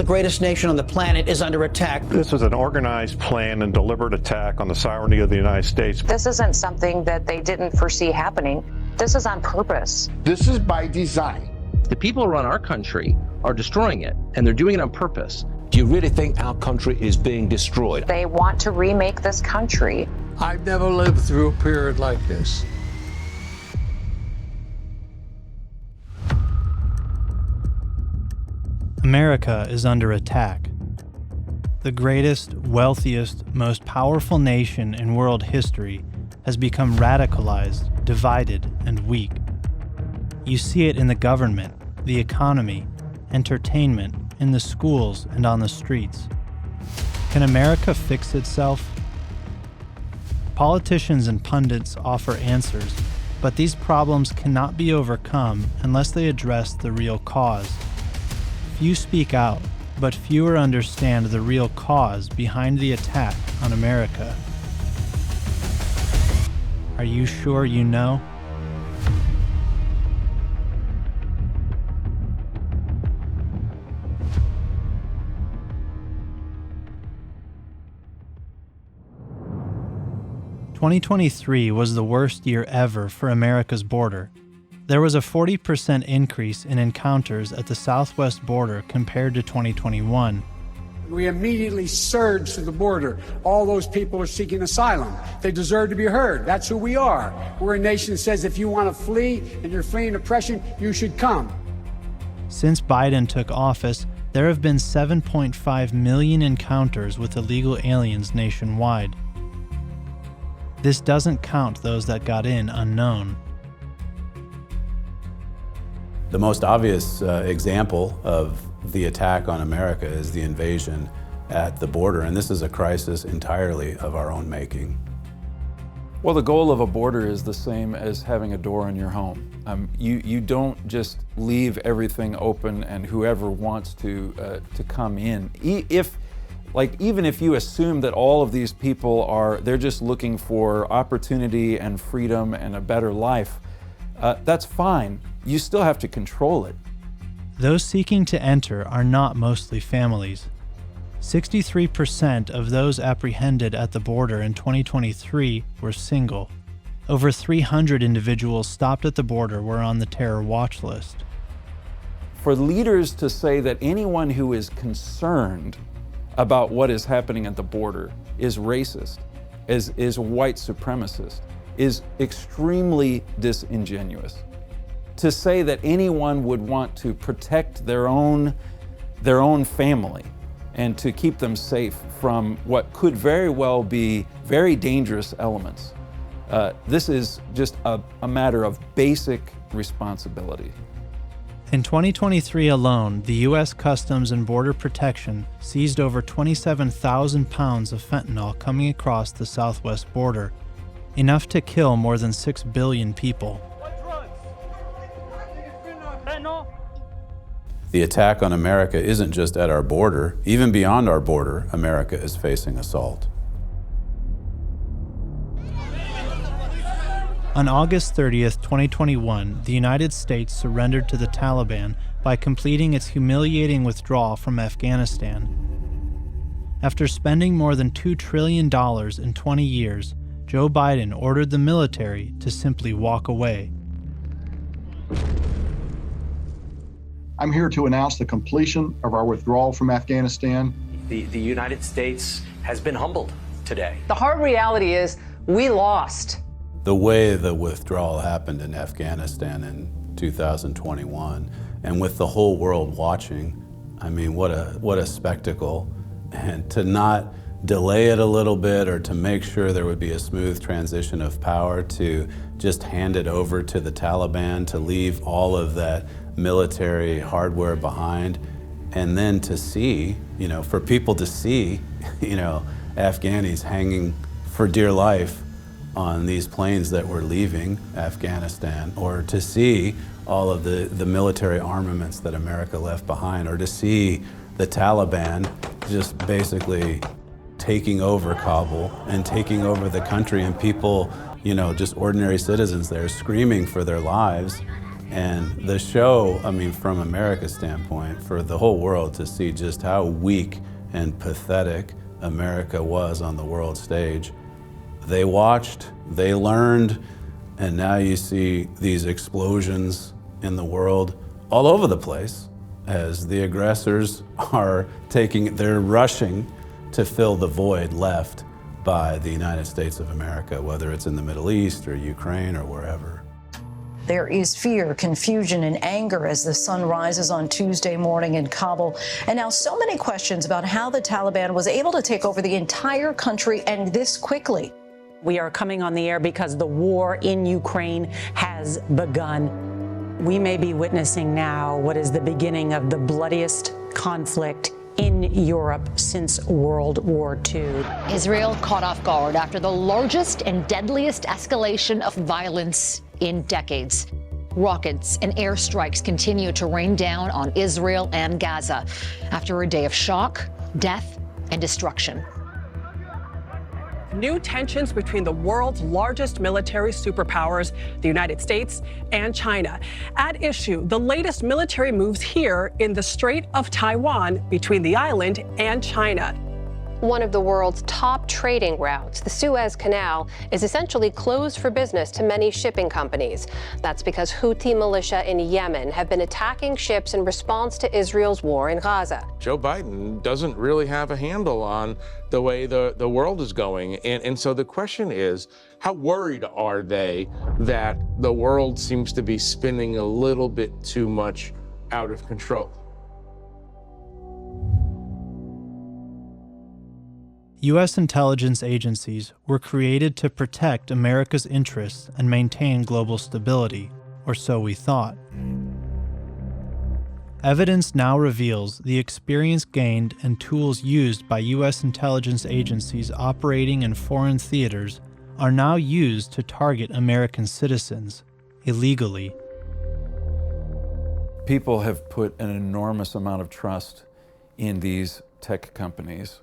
the greatest nation on the planet is under attack. This is an organized plan and deliberate attack on the sovereignty of the United States. This isn't something that they didn't foresee happening. This is on purpose. This is by design. The people who run our country are destroying it, and they're doing it on purpose. Do you really think our country is being destroyed? They want to remake this country. I've never lived through a period like this. America is under attack. The greatest, wealthiest, most powerful nation in world history has become radicalized, divided, and weak. You see it in the government, the economy, entertainment, in the schools, and on the streets. Can America fix itself? Politicians and pundits offer answers, but these problems cannot be overcome unless they address the real cause. Few speak out, but fewer understand the real cause behind the attack on America. Are you sure you know? "2023 was the worst year ever for America's border. There was a 40% increase in encounters at the southwest border compared to 2021. We immediately surged to the border. All those people are seeking asylum. They deserve to be heard. That's who we are. We're a nation that says if you want to flee and you're fleeing oppression, you should come." Since Biden took office, there have been 7.5 million encounters with illegal aliens nationwide. This doesn't count those that got in unknown. The most obvious example of the attack on America is the invasion at the border, and this is a crisis entirely of our own making. Well, the goal of a border is the same as having a door in your home. You don't just leave everything open and whoever wants to come in. Even if you assume that all of these people they're just looking for opportunity and freedom and a better life, that's fine. You still have to control it. Those seeking to enter are not mostly families. 63% of those apprehended at the border in 2023 were single. Over 300 individuals stopped at the border were on the terror watch list. For leaders to say that anyone who is concerned about what is happening at the border is racist, is white supremacist, is extremely disingenuous. To say that anyone would want to protect their own family and to keep them safe from what could very well be very dangerous elements, this is just a matter of basic responsibility. In 2023 alone, the U.S. Customs and Border Protection seized over 27,000 pounds of fentanyl coming across the southwest border, enough to kill more than 6 billion people. The attack on America isn't just at our border. Even beyond our border, America is facing assault. On August 30th, 2021, the United States surrendered to the Taliban by completing its humiliating withdrawal from Afghanistan. After spending more than $2 trillion in 20 years, Joe Biden ordered the military to simply walk away. I'm here to announce the completion of our withdrawal from Afghanistan. The United States has been humbled today. The hard reality is we lost. The way the withdrawal happened in Afghanistan in 2021, and with the whole world watching, I mean, what a spectacle. And to not delay it a little bit or to make sure there would be a smooth transition of power, to just hand it over to the Taliban, to leave all of that military hardware behind, and then to see, for people to see, Afghanis hanging for dear life on these planes that were leaving Afghanistan, or to see all of the military armaments that America left behind, or to see the Taliban just basically taking over Kabul and taking over the country, and people, just ordinary citizens there screaming for their lives. And the show, I mean, from America's standpoint, for the whole world to see just how weak and pathetic America was on the world stage, they watched, they learned, and now you see these explosions in the world all over the place as the aggressors are they're rushing to fill the void left by the United States of America, whether it's in the Middle East or Ukraine or wherever. There is fear, confusion, and anger as the sun rises on Tuesday morning in Kabul. And now so many questions about how the Taliban was able to take over the entire country and this quickly. We are coming on the air because the war in Ukraine has begun. We may be witnessing now what is the beginning of the bloodiest conflict in Europe since World War II. Israel caught off guard after the largest and deadliest escalation of violence in decades. Rockets and airstrikes continue to rain down on Israel and Gaza after a day of shock, death, and destruction. New tensions between the world's largest military superpowers, the United States and China. At issue, the latest military moves here in the Strait of Taiwan between the island and China. One of the world's top trading routes, the Suez Canal, is essentially closed for business to many shipping companies. That's because Houthi militia in Yemen have been attacking ships in response to Israel's war in Gaza. Joe Biden doesn't really have a handle on the way the world is going. And so the question is, how worried are they that the world seems to be spinning a little bit too much out of control? U.S. intelligence agencies were created to protect America's interests and maintain global stability, or so we thought. Evidence now reveals the experience gained and tools used by U.S. intelligence agencies operating in foreign theaters are now used to target American citizens illegally. People have put an enormous amount of trust in these tech companies.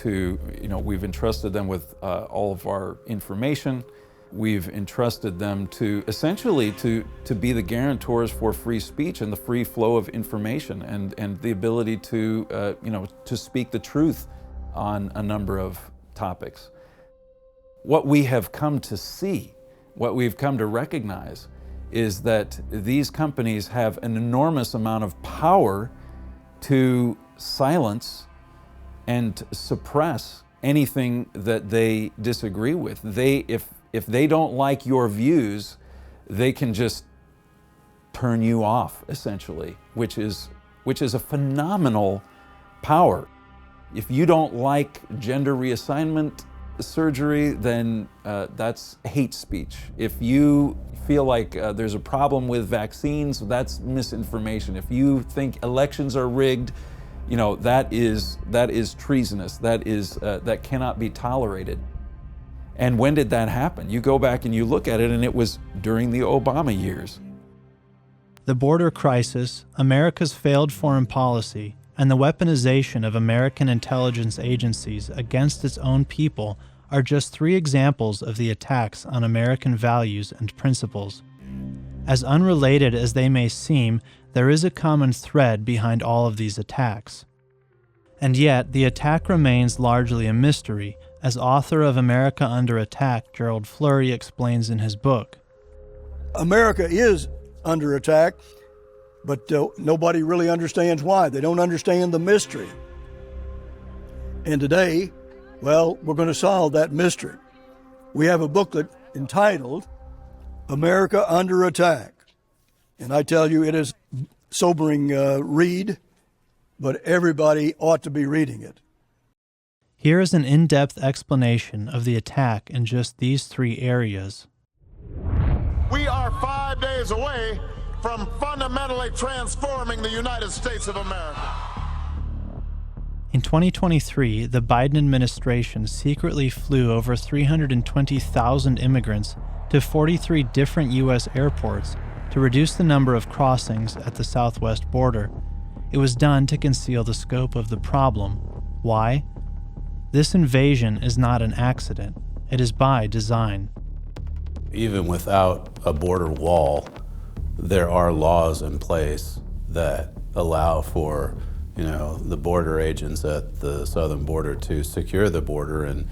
We've entrusted them with all of our information. We've entrusted them to essentially to be the guarantors for free speech and the free flow of information and the ability to speak the truth on a number of topics. What we have come to see, what we've come to recognize, is that these companies have an enormous amount of power to silence and suppress anything that they disagree with. If they don't like your views, they can just turn you off, essentially, which is a phenomenal power. If you don't like gender reassignment surgery, then that's hate speech. If you feel like there's a problem with vaccines, that's misinformation. If you think elections are rigged, that is treasonous. That cannot be tolerated. And when did that happen? You go back and you look at it, and it was during the Obama years. The border crisis, America's failed foreign policy, and the weaponization of American intelligence agencies against its own people are just 3 examples of the attacks on American values and principles. As unrelated as they may seem, there is a common thread behind all of these attacks. And yet, the attack remains largely a mystery, as author of America Under Attack, Joel Flurry, explains in his book. America is under attack, but nobody really understands why. They don't understand the mystery. And today, we're going to solve that mystery. We have a booklet entitled America Under Attack. And I tell you, it is sobering read, but everybody ought to be reading it. Here is an in-depth explanation of the attack in just these 3 areas. We are 5 days away from fundamentally transforming the United States of America. In 2023, the Biden administration secretly flew over 320,000 immigrants to 43 different U.S. airports to reduce the number of crossings at the southwest border. It was done to conceal the scope of the problem. Why? This invasion is not an accident. It is by design. Even without a border wall, there are laws in place that allow for, the border agents at the southern border to secure the border, and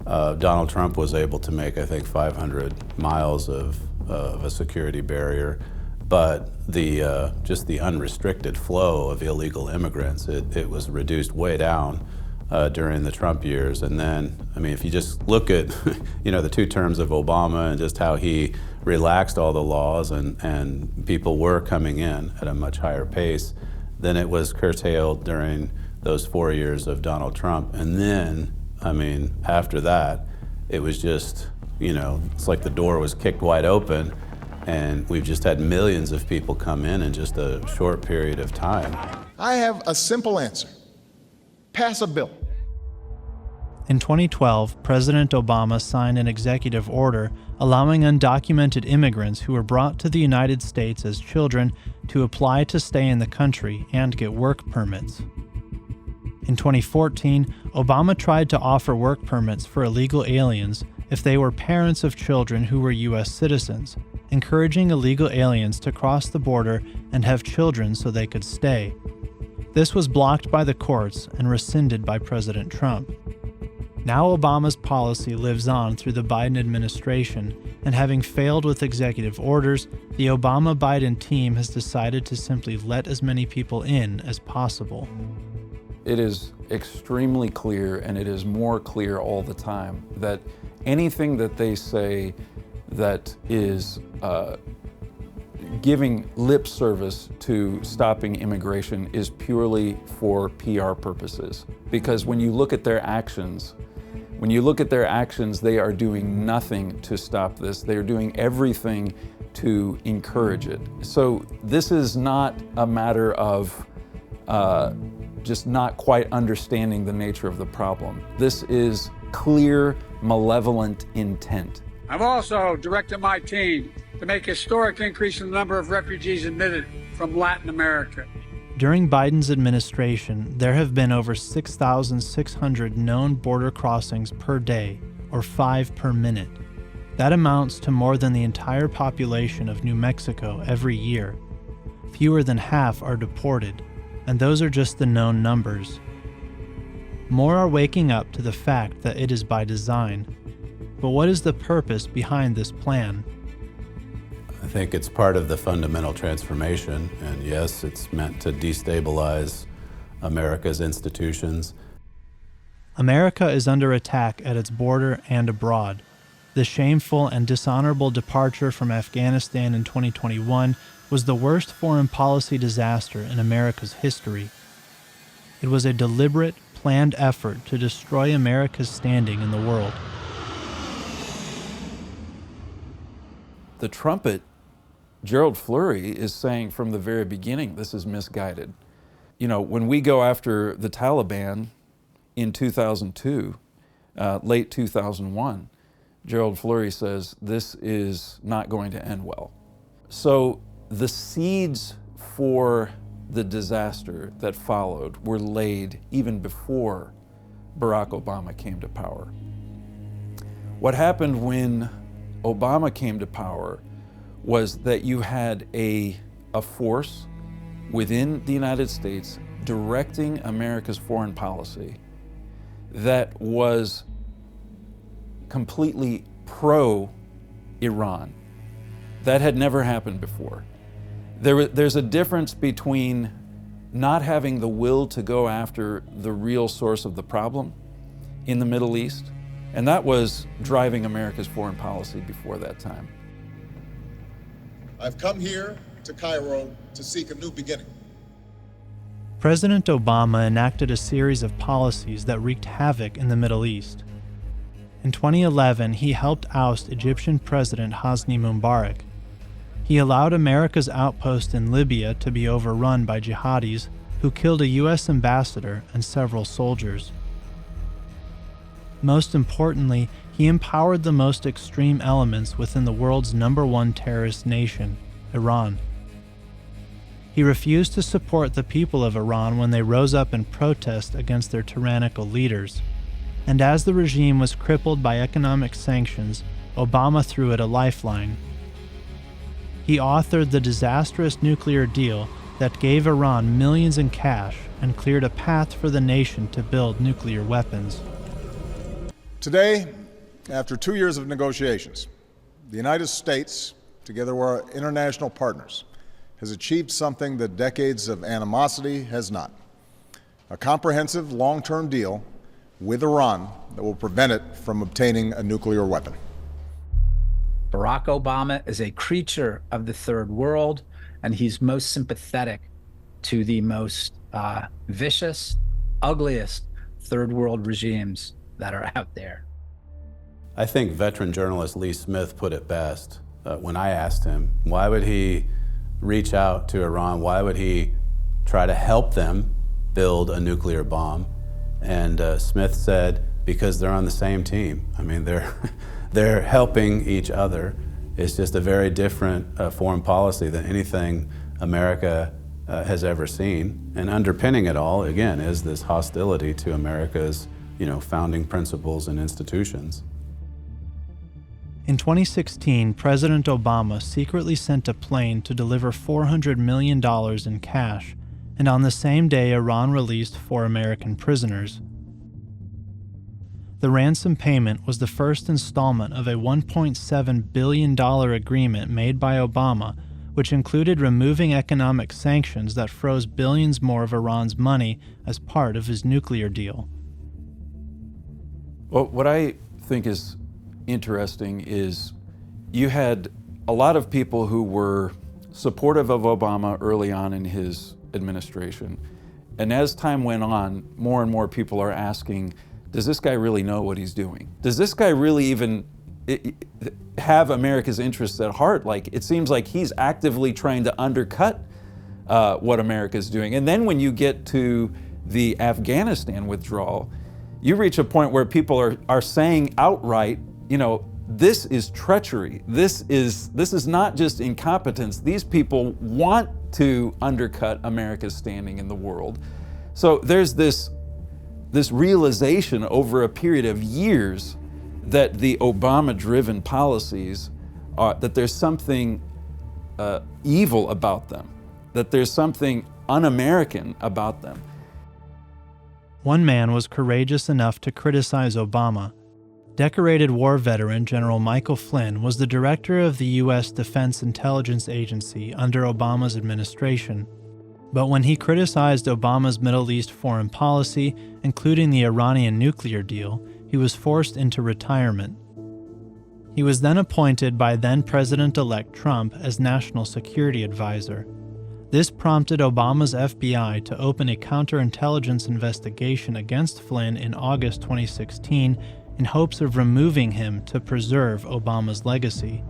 Donald Trump was able to make, I think, 500 miles of a security barrier. But just the unrestricted flow of illegal immigrants, it was reduced way down during the Trump years. And then, if you just look at, the 2 terms of Obama and just how he relaxed all the laws and people were coming in at a much higher pace, then it was curtailed during those 4 years of Donald Trump. And then, after that, it was just, it's like the door was kicked wide open. And we've just had millions of people come in just a short period of time. I have a simple answer. Pass a bill. In 2012, President Obama signed an executive order allowing undocumented immigrants who were brought to the United States as children to apply to stay in the country and get work permits. In 2014, Obama tried to offer work permits for illegal aliens if they were parents of children who were U.S. citizens, encouraging illegal aliens to cross the border and have children so they could stay. This was blocked by the courts and rescinded by President Trump. Now Obama's policy lives on through the Biden administration, and having failed with executive orders, the Obama-Biden team has decided to simply let as many people in as possible. It is extremely clear, and it is more clear all the time, that anything that they say that is giving lip service to stopping immigration is purely for PR purposes. Because when you look at their actions, they are doing nothing to stop this. They are doing everything to encourage it. So this is not a matter of just not quite understanding the nature of the problem. This is clear, malevolent intent. I've also directed my team to make a historic increase in the number of refugees admitted from Latin America. During Biden's administration, there have been over 6,600 known border crossings per day, or 5 per minute. That amounts to more than the entire population of New Mexico every year. Fewer than half are deported, and those are just the known numbers. More are waking up to the fact that it is by design. But what is the purpose behind this plan? I think it's part of the fundamental transformation, and yes, it's meant to destabilize America's institutions. America is under attack at its border and abroad. The shameful and dishonorable departure from Afghanistan in 2021 was the worst foreign policy disaster in America's history. It was a deliberate, planned effort to destroy America's standing in the world. The Trumpet, Joel Flurry, is saying from the very beginning, this is misguided. When we go after the Taliban in 2002, late 2001, Joel Flurry says this is not going to end well. So the seeds for the disaster that followed were laid even before Barack Obama came to power. What happened when Obama came to power was that you had a force within the United States directing America's foreign policy that was completely pro-Iran. That had never happened before. There's a difference between not having the will to go after the real source of the problem in the Middle East, and that was driving America's foreign policy before that time. I've come here to Cairo to seek a new beginning. President Obama enacted a series of policies that wreaked havoc in the Middle East. In 2011, he helped oust Egyptian President Hosni Mubarak. He allowed America's outpost in Libya to be overrun by jihadis who killed a U.S. ambassador and several soldiers. Most importantly, he empowered the most extreme elements within the world's #1 terrorist nation, Iran. He refused to support the people of Iran when they rose up in protest against their tyrannical leaders. And as the regime was crippled by economic sanctions, Obama threw it a lifeline. he authored the disastrous nuclear deal that gave Iran millions in cash and cleared a path for the nation to build nuclear weapons. Today, after 2 years of negotiations, the United States, together with our international partners, has achieved something that decades of animosity has not: a comprehensive long-term deal with Iran that will prevent it from obtaining a nuclear weapon. Barack Obama is a creature of the third world, and he's most sympathetic to the most vicious, ugliest third world regimes that are out there. I think veteran journalist Lee Smith put it best when I asked him, why would he reach out to Iran? Why would he try to help them build a nuclear bomb? And Smith said, because they're on the same team. I mean, they're helping each other. It's just a very different foreign policy than anything America has ever seen. And underpinning it all, again, is this hostility to America's, founding principles and institutions. In 2016, President Obama secretly sent a plane to deliver $400 million in cash, and on the same day, Iran released 4 American prisoners. The ransom payment was the first installment of a $1.7 billion agreement made by Obama, which included removing economic sanctions that froze billions more of Iran's money as part of his nuclear deal. Well, what I think is interesting is you had a lot of people who were supportive of Obama early on in his administration. And as time went on, more and more people are asking, does this guy really know what he's doing? Does this guy really even have America's interests at heart? Like, it seems like he's actively trying to undercut what America's doing. And then when you get to the Afghanistan withdrawal, you reach a point where people are saying outright, this is treachery. This is not just incompetence. These people want to undercut America's standing in the world. So there's this realization over a period of years that the Obama-driven policies that there's something evil about them, that there's something un-American about them. One man was courageous enough to criticize Obama. Decorated war veteran General Michael Flynn was the director of the U.S. Defense Intelligence Agency under Obama's administration. But when he criticized Obama's Middle East foreign policy, including the Iranian nuclear deal, he was forced into retirement. He was then appointed by then-President-elect Trump as National Security Advisor. This prompted Obama's FBI to open a counterintelligence investigation against Flynn in August 2016 in hopes of removing him to preserve Obama's legacy.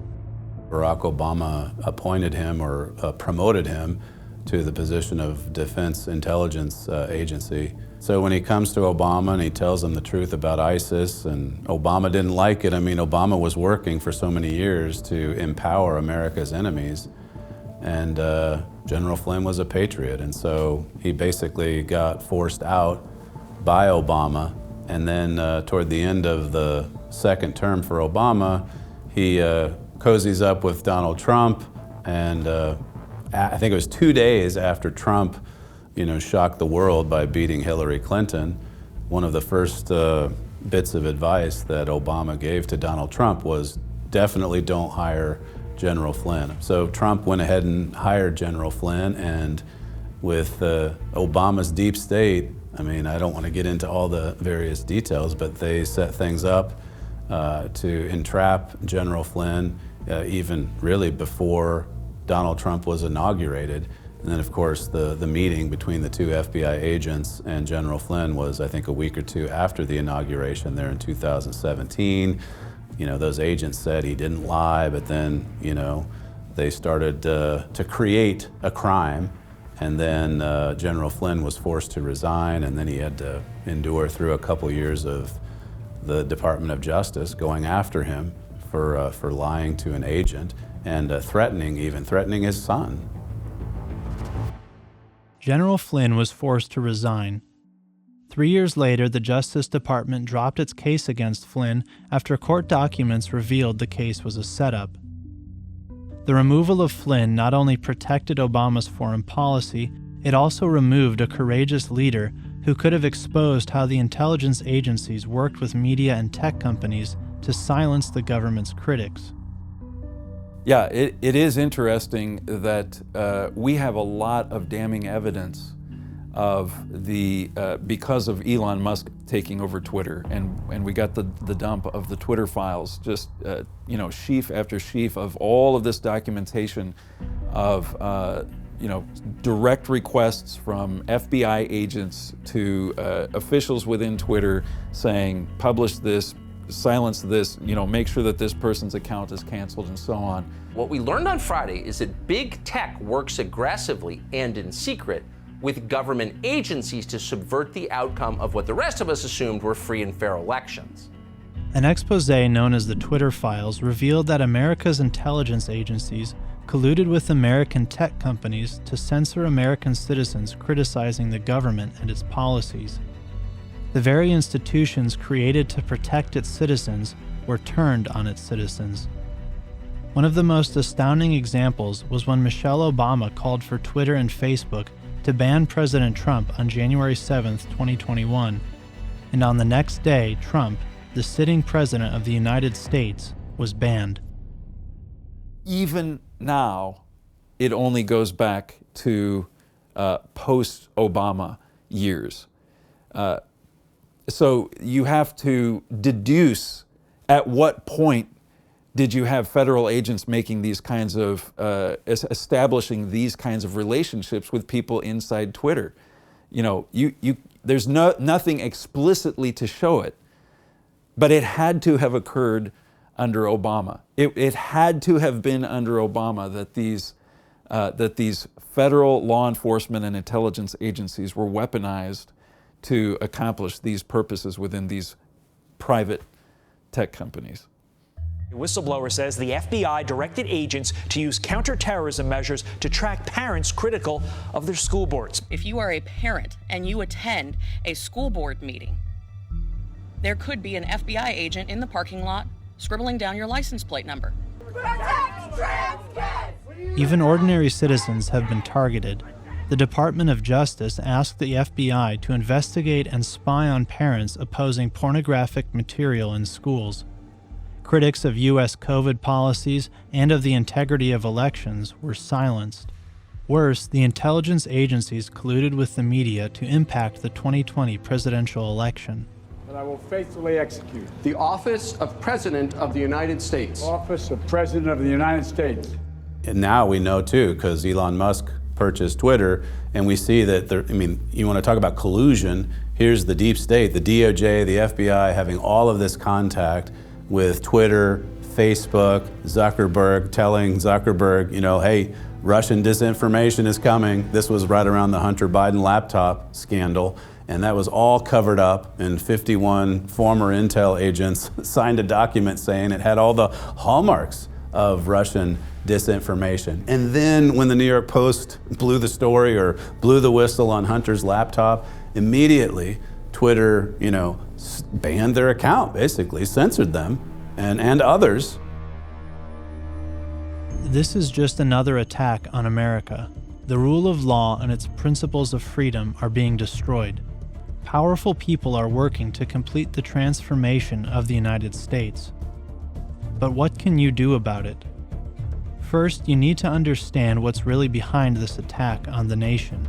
Barack Obama appointed him or promoted him to the position of Defense Intelligence Agency. So when he comes to Obama and he tells him the truth about ISIS, and Obama didn't like it. I mean, Obama was working for so many years to empower America's enemies. And General Flynn was a patriot, and so he basically got forced out by Obama. And then toward the end of the second term for Obama, he cozies up with Donald Trump, and I think it was 2 days after Trump, shocked the world by beating Hillary Clinton. One of the first bits of advice that Obama gave to Donald Trump was definitely don't hire General Flynn. So Trump went ahead and hired General Flynn, and with Obama's deep state, I mean, I don't want to get into all the various details, but they set things up to entrap General Flynn even really before Donald Trump was inaugurated. And then, of course, the meeting between the 2 FBI agents and General Flynn was, I think, a week or 2 after the inauguration there in 2017. Those agents said he didn't lie, but then, they started to create a crime. And then General Flynn was forced to resign, and then he had to endure through a couple years of the Department of Justice going after him for lying to an agent and threatening his son. General Flynn was forced to resign. 3 years later, the Justice Department dropped its case against Flynn after court documents revealed the case was a setup. The removal of Flynn not only protected Obama's foreign policy, it also removed a courageous leader who could have exposed how the intelligence agencies worked with media and tech companies to silence the government's critics. Yeah, it is interesting that we have a lot of damning evidence of because of Elon Musk taking over Twitter, and we got the dump of the Twitter files, just sheaf after sheaf of all of this documentation of direct requests from FBI agents to officials within Twitter saying, publish this, silence this, make sure that this person's account is canceled, and so on. What we learned on Friday is that big tech works aggressively and in secret with government agencies to subvert the outcome of what the rest of us assumed were free and fair elections. An expose known as the Twitter Files revealed that America's intelligence agencies colluded with American tech companies to censor American citizens criticizing the government and its policies. The very institutions created to protect its citizens were turned on its citizens. One of the most astounding examples was when Michelle Obama called for Twitter and Facebook to ban President Trump on January 7, 2021, and on the next day, Trump, the sitting president of the United States, was banned. Even now, it only goes back to post-Obama years. So you have to deduce at what point did you have federal agents making these kinds of, establishing these kinds of relationships with people inside Twitter. There's nothing explicitly to show it, but it had to have occurred under Obama. It had to have been under Obama that these federal law enforcement and intelligence agencies were weaponized to accomplish these purposes within these private tech companies. A whistleblower says the FBI directed agents to use counterterrorism measures to track parents critical of their school boards. If you are a parent and you attend a school board meeting, there could be an FBI agent in the parking lot scribbling down your license plate number. Even ordinary citizens have been targeted. The Department of Justice asked the FBI to investigate and spy on parents opposing pornographic material in schools. Critics of U.S. COVID policies and of the integrity of elections were silenced. Worse, the intelligence agencies colluded with the media to impact the 2020 presidential election. That I will faithfully execute the office of President of the United States. Office of President of the United States. And now we know too, because Elon Musk purchased Twitter, and we see that you want to talk about collusion, here's the deep state, the DOJ, the FBI having all of this contact with Twitter, Facebook, Zuckerberg, telling Zuckerberg, hey, Russian disinformation is coming. This was right around the Hunter Biden laptop scandal, and that was all covered up, and 51 former intel agents signed a document saying it had all the hallmarks of Russian disinformation. And then when the New York Post blew the story or blew the whistle on Hunter's laptop, immediately Twitter, banned their account, basically censored them and others. This is just another attack on America. The rule of law and its principles of freedom are being destroyed. Powerful people are working to complete the transformation of the United States. But what can you do about it? First, you need to understand what's really behind this attack on the nation.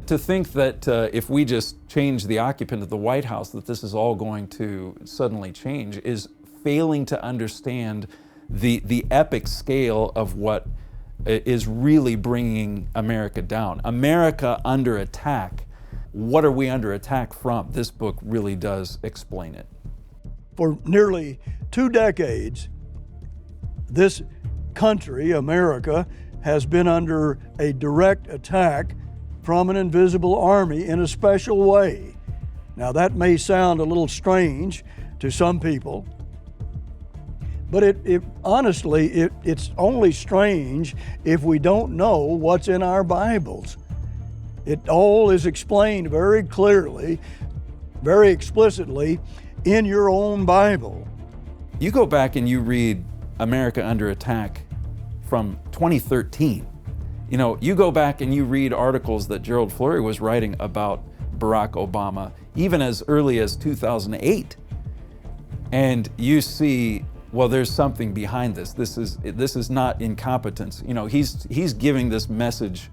To think that if we just change the occupant of the White House, that this is all going to suddenly change is failing to understand the epic scale of what is really bringing America down. America under attack. What are we under attack from? This book really does explain it. For nearly 2 decades, this country, America, has been under a direct attack from an invisible army in a special way. Now that may sound a little strange to some people, but honestly, it's only strange if we don't know what's in our Bibles. It all is explained very clearly, very explicitly in your own Bible. You go back and you read America Under Attack from 2013. You know, you go back and you read articles that Joel Flurry was writing about Barack Obama, even as early as 2008. And you see, well, there's something behind this. This is not incompetence. You know, he's giving this message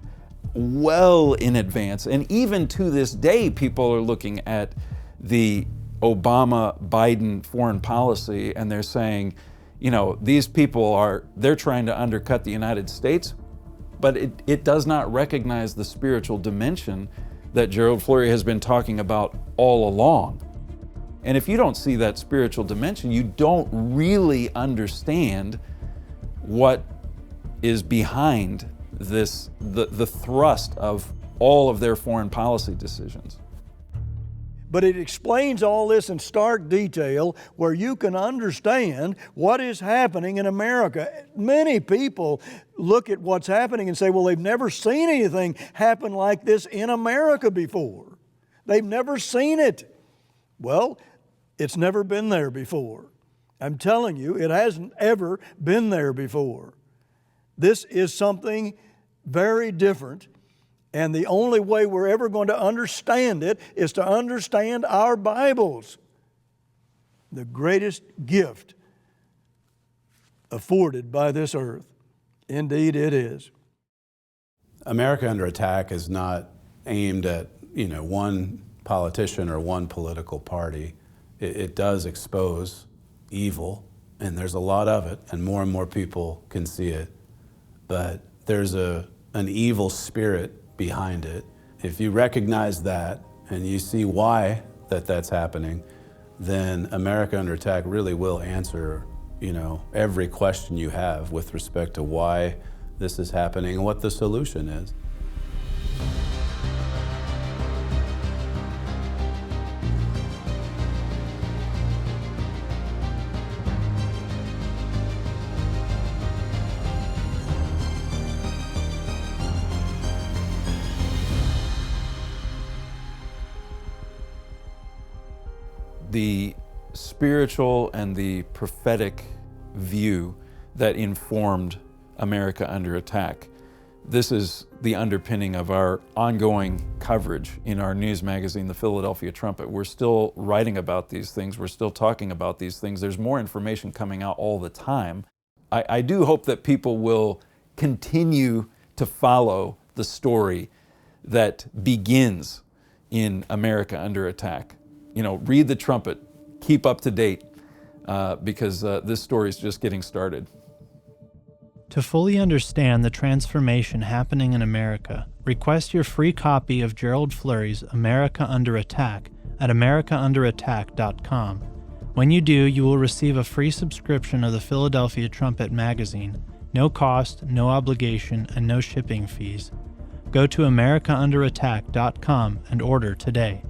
well in advance. And even to this day, people are looking at the Obama-Biden foreign policy and they're saying, you know, these people they're trying to undercut the United States, but it does not recognize the spiritual dimension that Joel Flurry has been talking about all along. And if you don't see that spiritual dimension, you don't really understand what is behind this, the thrust of all of their foreign policy decisions. But it explains all this in stark detail where you can understand what is happening in America. Many people look at what's happening and say, well, they've never seen anything happen like this in America before. They've never seen it. Well, it's never been there before. I'm telling you, it hasn't ever been there before. This is something very different. And the only way we're ever going to understand it is to understand our Bibles. The greatest gift afforded by this earth. Indeed it is. America Under Attack is not aimed at, one politician or one political party. It does expose evil, and there's a lot of it, and more people can see it. But there's an evil spirit behind it. If you recognize that and you see why that's happening, then America Under Attack really will answer, every question you have with respect to why this is happening and what the solution is. The spiritual and the prophetic view that informed America Under Attack. This is the underpinning of our ongoing coverage in our news magazine, the Philadelphia Trumpet. We're still writing about these things. We're still talking about these things. There's more information coming out all the time. I do hope that people will continue to follow the story that begins in America Under Attack. Read the Trumpet, keep up to date, because this story is just getting started. To fully understand the transformation happening in America, request your free copy of Joel Flurry's America Under Attack at americaunderattack.com. When you do, you will receive a free subscription of the Philadelphia Trumpet magazine. No cost, no obligation, and no shipping fees. Go to americaunderattack.com and order today.